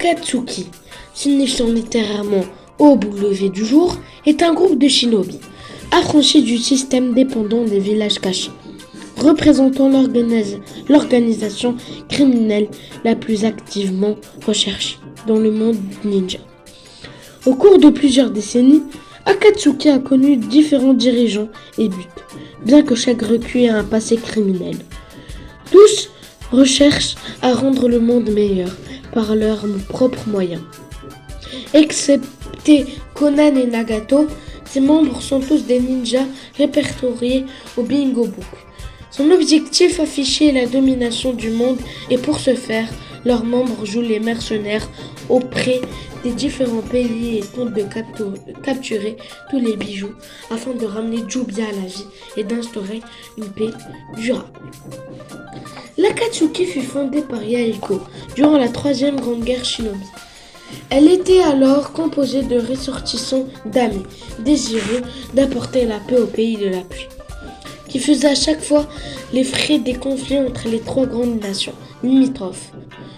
Akatsuki, signifiant littéralement aube ou lever du jour, est un groupe de shinobi, affranchis du système dépendant des villages cachés, représentant l'organisation criminelle la plus activement recherchée dans le monde ninja. Au cours de plusieurs décennies, Akatsuki a connu différents dirigeants et buts, bien que chaque recul ait un passé criminel. Tous recherchent à rendre le monde meilleur par leurs propres moyens. Excepté Conan et Nagato, ses membres sont tous des ninjas répertoriés au Bingo Book. Son objectif affiché est la domination du monde et pour ce faire, leurs membres jouent les mercenaires auprès des différents pays et tentent de capturer tous les bijoux afin de ramener Jubia à la vie et d'instaurer une paix durable. L'Akatsuki fut fondée par Yaiko durant la Troisième Grande Guerre Shinobi. Elle était alors composée de ressortissants d'amis, désireux d'apporter la paix au pays de la pluie, qui faisaient à chaque fois les frais des conflits entre les trois grandes nations limitrophes.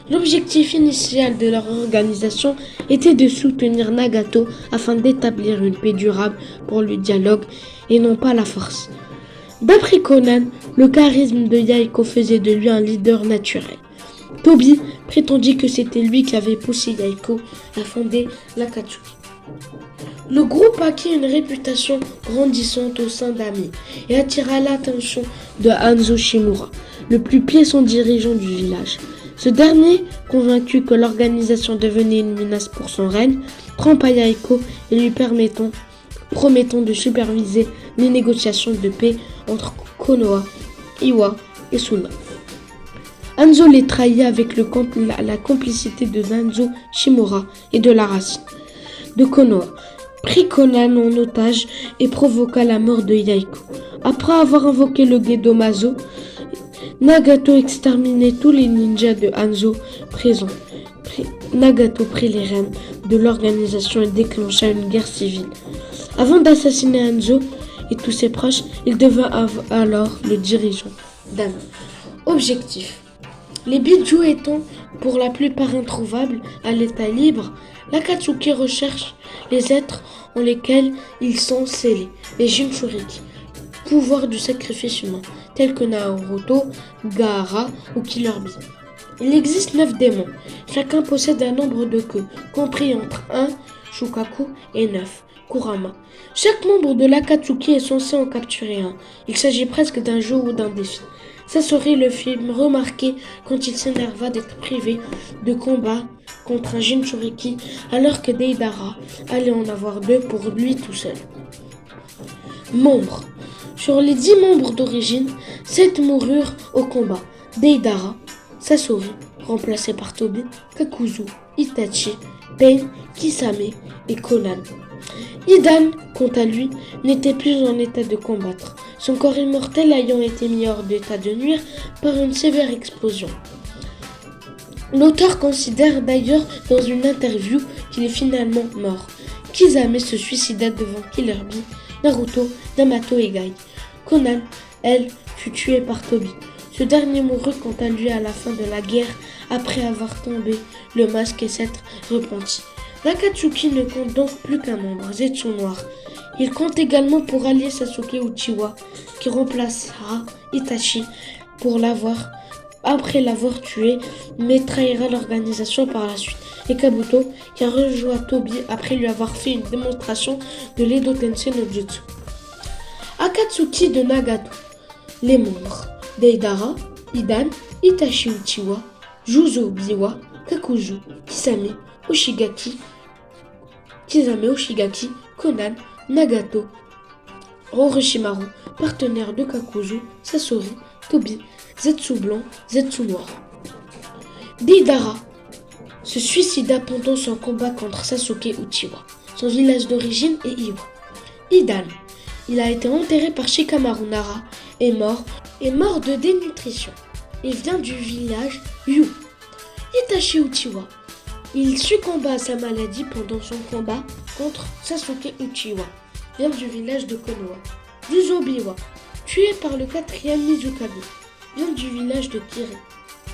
L'objectif initial de leur organisation était de soutenir Nagato afin d'établir une paix durable pour le dialogue et non pas la force. D'après Conan, le charisme de Yaiko faisait de lui un leader naturel. Toby prétendit que c'était lui qui avait poussé Yaiko à fonder l'Akatsuki. Le groupe acquit une réputation grandissante au sein d'amis et attira l'attention de Hanzo Shimura, le plus puissant dirigeant du village. Ce dernier, convaincu que l'organisation devenait une menace pour son règne, trompa Yaiko et lui promettant de superviser les négociations de paix entre Konoha, Iwa et Suna. Hanzo les trahit avec la complicité de Hanzo Shimura et de la racine de Konoha, prit Conan en otage et provoqua la mort de Yaiko. Après avoir invoqué le Gedomazo, Nagato exterminait tous les ninjas de Hanzo présents. Nagato prit les rênes de l'organisation et déclencha une guerre civile. Avant d'assassiner Hanzo et tous ses proches, il devint alors le dirigeant d'Hanzo. Objectif: les bijoux étant pour la plupart introuvables à l'état libre, l'Akatsuki recherche les êtres en lesquels ils sont scellés, les Jinchuriki, pouvoir du sacrifice humain, tels que Naruto, Gaara ou Killer Bee. Il existe 9 démons, chacun possède un nombre de queues, compris entre 1 Shukaku et 9 Kurama. Chaque membre de l'Akatsuki est censé en capturer un. Il s'agit presque d'un jeu ou d'un défi. Sasori le film remarqué quand il s'énerva d'être privé de combat contre un Jinchuriki alors que Deidara allait en avoir 2 pour lui tout seul. Membres. Sur les 10 membres d'origine, 7 moururent au combat. Deidara, Sasori, remplacé par Tobi, Kakuzu, Itachi, Pain, Kisame et Conan. Hidan, quant à lui, n'était plus en état de combattre, son corps immortel ayant été mis hors d'état de nuire par une sévère explosion. L'auteur considère d'ailleurs dans une interview qu'il est finalement mort. Kisame se suicida devant Killer Bee, Naruto, Yamato et Gai. Conan, elle, fut tuée par Tobi. Ce dernier mourut quant à lui à la fin de la guerre après avoir tombé le masque et s'être repenti. L'Akatsuki ne compte donc plus qu'un membre, Zetsu Noir. Il compte également pour allier Sasuke Uchiwa, qui remplacera Itachi après l'avoir tué, mais trahira l'organisation par la suite. Et Kabuto, qui a rejoint Tobi après lui avoir fait une démonstration de l'Edo Tensei no Jutsu. Akatsuki de Nagato. Les membres: Deidara, Hidan, Itachi Uchiwa, Juzo Biwa, Kakuzu, Kisame Oshigaki, Conan, Nagato, Orochimaru, partenaire de Kakuzu, Sasori, Tobi, Zetsu blanc, Zetsu noir. Deidara se suicida pendant son combat contre Sasuke Uchiwa. Son village d'origine est Iwa. Hidan, il a été enterré par Shikamaru Nara et mort de dénutrition. Il vient du village Yu. Itachi Uchiwa, il succomba à sa maladie pendant son combat contre Sasuke Uchiwa, vient du village de Konoha. Juzo Biwa, tué par le 4e Mizukage, vient du village de Kiri.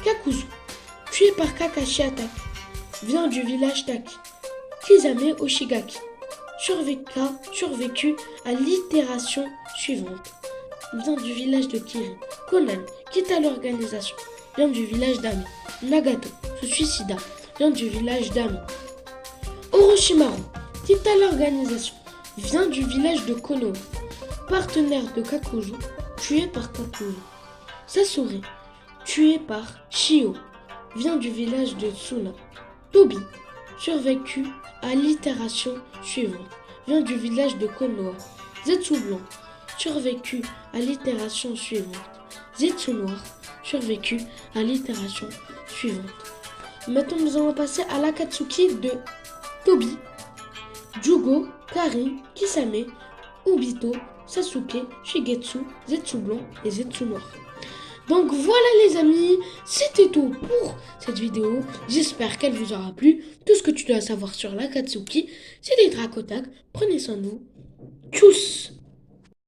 Kakuzu, tué par Kakashi Hatake, vient du village Taki. Kisame Oshigaki survécu à l'itération suivante. Vient du village de Kirin. Conan quitta l'organisation. Vient du village d'Ami. Nagato se suicida. Vient du village d'Ami. Orochimaru quitta l'organisation. Vient du village de Konoha. Partenaire de Kakuzu, tué par Kakuzu. Sasori, tué par Shio, vient du village de Tsuna. Tobi, survécu à l'itération suivante, vient du village de Konoha. Zetsu blanc, survécu à l'itération suivante. Zetsu noir, survécu à l'itération suivante. Maintenant, nous allons passer à l'Akatsuki de Tobi, Jugo, Karin, Kisame, Obito, Sasuke, Shigetsu, Zetsu blanc et Zetsu noir. Donc voilà les amis, c'était tout pour cette vidéo. J'espère qu'elle vous aura plu. Tout ce que tu dois savoir sur l'Akatsuki, c'est des Dracotak. Prenez soin de vous. Tchuss!